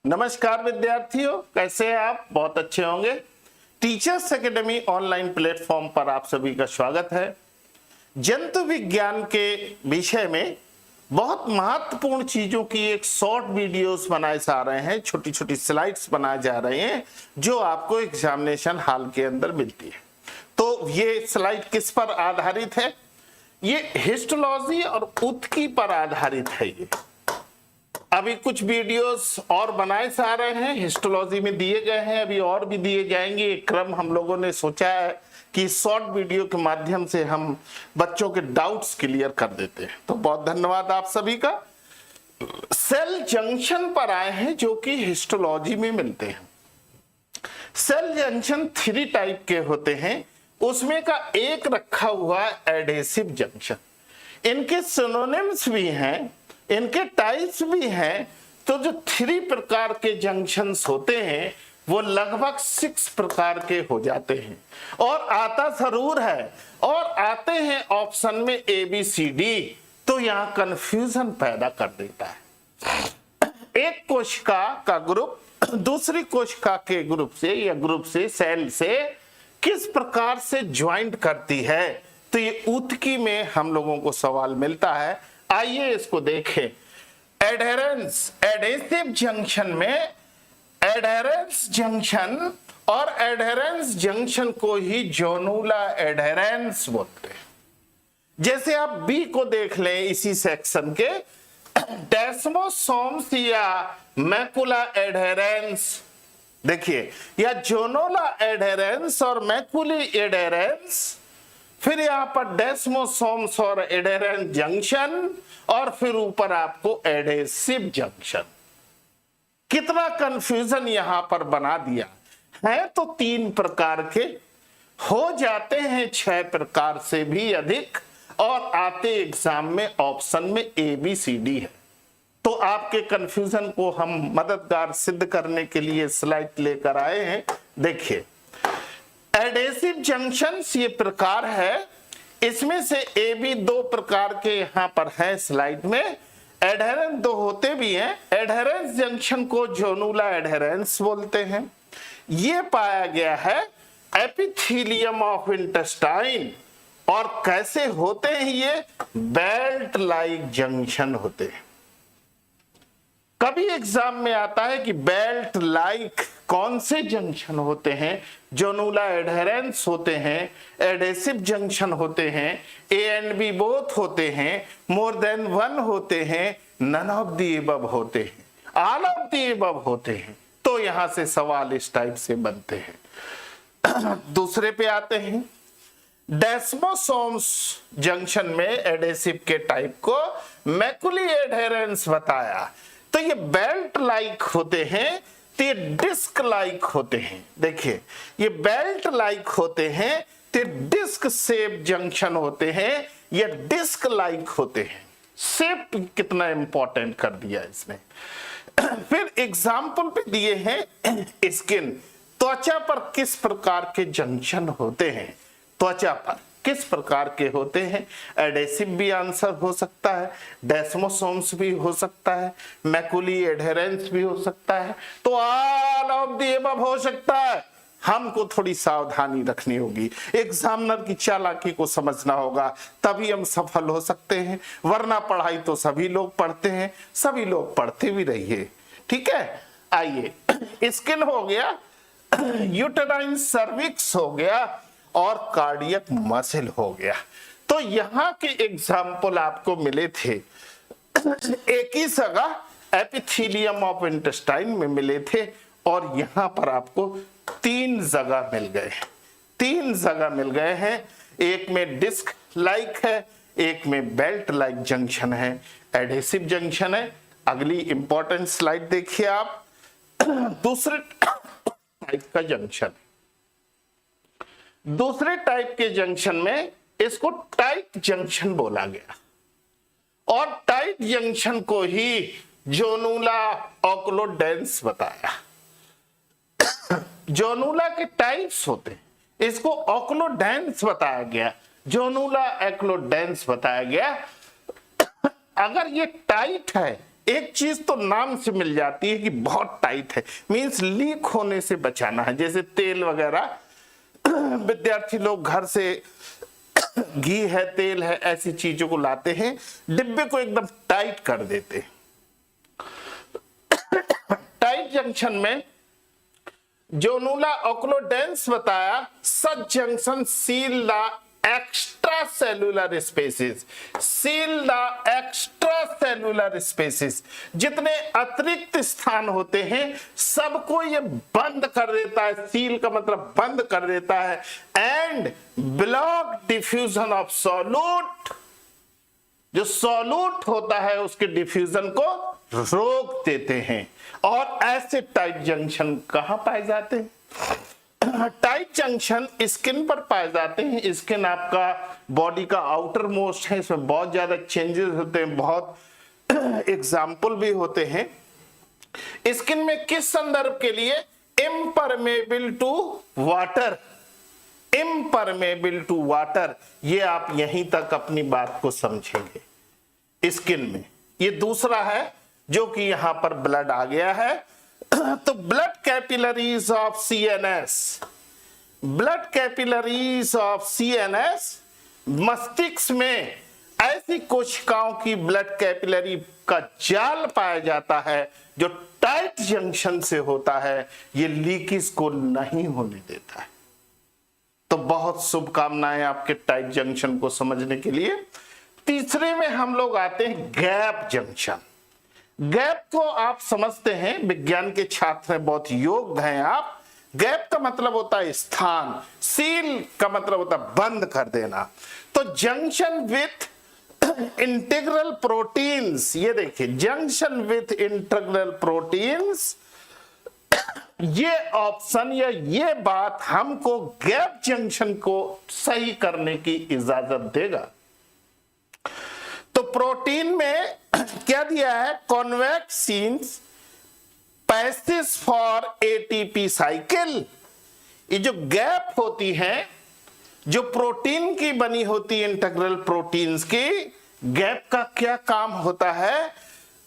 नमस्कार विद्यार्थियों, कैसे हैं आप? बहुत अच्छे होंगे। टीचर्स एकेडमी ऑनलाइन प्लेटफॉर्म पर आप सभी का स्वागत है। जंतु विज्ञान के विषय में बहुत महत्वपूर्ण चीजों की एक शॉर्ट वीडियोस बनाए जा रहे हैं, छोटी छोटी स्लाइड्स बनाए जा रहे हैं जो आपको एग्जामिनेशन हॉल के अंदर मिलती है। तो ये स्लाइड किस पर आधारित है? ये हिस्टोलॉजी और उत्की पर आधारित है। ये अभी कुछ वीडियोस और बनाए जा रहे हैं, हिस्टोलॉजी में दिए गए हैं, अभी और भी दिए जाएंगे। एक क्रम हम लोगों ने सोचा है कि शॉर्ट वीडियो के माध्यम से हम बच्चों के डाउट्स क्लियर कर देते हैं। तो बहुत धन्यवाद आप सभी का। सेल जंक्शन पर आए हैं जो कि हिस्टोलॉजी में मिलते हैं। सेल जंक्शन 3 टाइप के होते हैं, उसमें का एक रखा हुआ एडेसिव जंक्शन। इनके सिनोनिम्स भी हैं, इनके टाइप्स भी हैं। तो जो 3 प्रकार के जंक्शंस होते हैं वो लगभग 6 प्रकार के हो जाते हैं और आता जरूर है और आते हैं ऑप्शन में ABCD, तो यहां कंफ्यूजन पैदा कर देता है। एक कोशिका का ग्रुप दूसरी कोशिका के ग्रुप से या ग्रुप से सेल से किस प्रकार से ज्वाइंट करती है, तो ये उत्की में हम लोगों को सवाल मिलता है। आइए इसको देखें। एडहेरेंस, एडेसिव जंक्शन में एडहेरेंस जंक्शन और एडहेरेंस जंक्शन को ही जोनुला एडहेरेंस बोलते हैं। जैसे आप बी को देख लें इसी सेक्शन के, डेस्मोसोम्स या मैकुला एडहेरेंस, देखिए या जोनुला एडहेरेंस और मैकुली एडहेरेंस, फिर यहां पर डेस्मोसोम्स और एडहेरेंस जंक्शन और फिर ऊपर आपको एडेसिव जंक्शन। कितना कंफ्यूजन यहां पर बना दिया है। तो 3 प्रकार के हो जाते हैं, 6 प्रकार से भी अधिक, और आते एग्जाम में ऑप्शन में ABCD है। तो आपके कंफ्यूजन को हम मददगार सिद्ध करने के लिए स्लाइड लेकर आए हैं। देखिए एडेसिव जंक्शंस ये प्रकार है, इसमें से AB 2 प्रकार के यहां पर है स्लाइड में। एडहेरेंस 2 होते भी हैं। एडहेरेंस जंक्शन को जोनुला एडहेरेंस बोलते हैं। ये पाया गया है एपिथेलियम ऑफ इंटेस्टाइन। और कैसे होते हैं ये? बेल्ट लाइक जंक्शन होते हैं। कभी एग्जाम में आता है कि बेल्ट लाइक कौन से जंक्शन होते हैं? जोनुला एडहेरेंस होते हैं, एडेसिव जंक्शन होते हैं, A and B बोथ होते हैं, मोर देन 1 होते हैं, नन ऑफ द अबव होते हैं, ऑल ऑफ द अबव होते हैं। तो यहां से सवाल इस टाइप से बनते हैं। दूसरे पे आते हैं। डेस्मोसोम्स जंक्शन में एडेसिव के टाइप को मैकुली एडहेरेंस बताया। तो ये बेल्ट लाइक होते हैं, तो ये डिस्क लाइक होते हैं। देखिए ये बेल्ट लाइक होते हैं, तो डिस्क शेप जंक्शन होते हैं, ये डिस्क लाइक होते हैं। शेप कितना इंपॉर्टेंट कर दिया इसने। फिर एग्जाम्पल पे दिए हैं स्किन, त्वचा पर किस प्रकार के जंक्शन होते हैं? त्वचा पर किस प्रकार के होते हैं? एडेसिव भी आंसर हो सकता है, डेस्मोसोम्स भी हो सकता है, मैकुली एडहेरेंस भी हो सकता है, तो ऑल ऑफ द अबव हो सकता है। हमको थोड़ी सावधानी रखनी होगी, एग्जामिनर की चालाकी को समझना होगा, तभी हम सफल हो सकते हैं। वरना पढ़ाई तो सभी लोग पढ़ते हैं, सभी लोग पढ़ते भी रहिए। ठीक है, आइए स्किन हो गया, यूटेराइन सर्विक्स हो गया और कार्डियक मसल हो गया। तो यहां के एग्जाम्पल आपको मिले थे। एक ही जगह एपिथेलियम ऑफ इंटेस्टाइन में मिले थे और यहां पर आपको 3 जगह मिल गए। 3 जगह मिल गए हैं। एक में डिस्क लाइक है, एक में बेल्ट लाइक जंक्शन है, एडेसिव जंक्शन है। अगली इंपॉर्टेंट स्लाइड देखिए आप। दूसरे टाइप का जंक्शन, दूसरे टाइप के जंक्शन में इसको टाइट जंक्शन बोला गया और टाइट जंक्शन को ही जोनुला ऑक्लोडेंस बताया। जोनुला के टाइप्स होते हैं, इसको ऑक्लोडेंस बताया गया, जोनुला एक्लोडेंस बताया गया। अगर ये टाइट है एक चीज तो नाम से मिल जाती है कि बहुत टाइट है, मींस लीक होने से बचाना है। जैसे तेल वगैरह विद्यार्थी लोग घर से घी है, तेल है, ऐसी चीजों को लाते हैं, डिब्बे को एकदम टाइट कर देते हैं। टाइट जंक्शन में जोनुला ओक्लोडेंस बताया, such junction seal the extra cellular spaces, seal the extra cellular spaces, जितने अतिरिक्त स्थान होते हैं सबको ये बंद कर देता है। सील का मतलब बंद कर देता है। And block diffusion of solute, जो सॉल्यूट होता है उसके डिफ्यूजन को रोक देते हैं। और ऐसे टाइट जंक्शन कहां पाए जाते हैं? टाइट जंक्शन स्किन पर पाए जाते हैं। स्किन आपका बॉडी का आउटर मोस्ट है, इसमें बहुत ज्यादा चेंजेस होते हैं, बहुत एग्जाम्पल भी होते हैं। स्किन में किस संदर्भ के लिए? Impermeable to water, impermeable to water. ये आप यहीं तक अपनी बात को समझेंगे। स्किन में ये दूसरा है जो कि यहां पर ब्लड आ गया है। तो blood capillaries of CNS, blood capillaries of CNS, मस्तिष्क में ऐसी कोशिकाओं की ब्लड कैपिलरी का जाल पाया जाता है जो टाइट जंक्शन से होता है। ये लीकेज को नहीं होने देता है। तो बहुत शुभकामनाएं आपके टाइट जंक्शन को समझने के लिए। तीसरे में हम लोग आते हैं गैप जंक्शन। गैप को आप समझते हैं, विज्ञान के छात्र हैं, बहुत योग्य हैं आप। गैप का मतलब होता है स्थान, सील का मतलब होता है बंद कर देना। तो जंक्शन विथ इंटीग्रल प्रोटीन्स, ये देखिए जंक्शन विथ इंटीग्रल प्रोटीन्स, ये ऑप्शन या ये बात हमको गैप जंक्शन को सही करने की इजाजत देगा। तो प्रोटीन में क्या दिया है? कॉन्वेक्सिन्स पैसेज फॉर एटीपी साइकिल। ये जो गैप होती है, जो प्रोटीन की बनी होती है, इंटीग्रल प्रोटीन्स की, गैप का क्या काम होता है?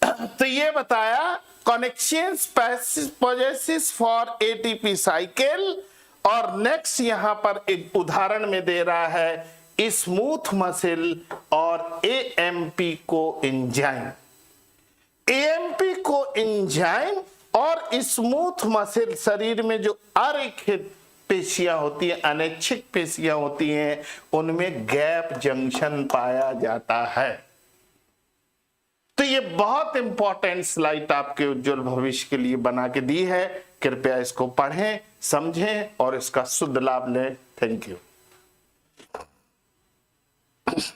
तो ये बताया connections passage for ATP cycle. और नेक्स्ट यहां पर एक उदाहरण में दे रहा है स्मूथ मसल और एएमपी को एंजाइम, एएमपी को एंजाइम और स्मूथ मसल, शरीर में जो अरेखित पेशियां होती हैं, अनैच्छिक पेशियां होती हैं, उनमें गैप जंक्शन पाया जाता है। तो ये बहुत इंपॉर्टेंट स्लाइड आपके उज्जवल भविष्य के लिए बना के दी है। कृपया इसको पढ़ें, समझें और इसका शुद्ध लाभ लें। Thank you.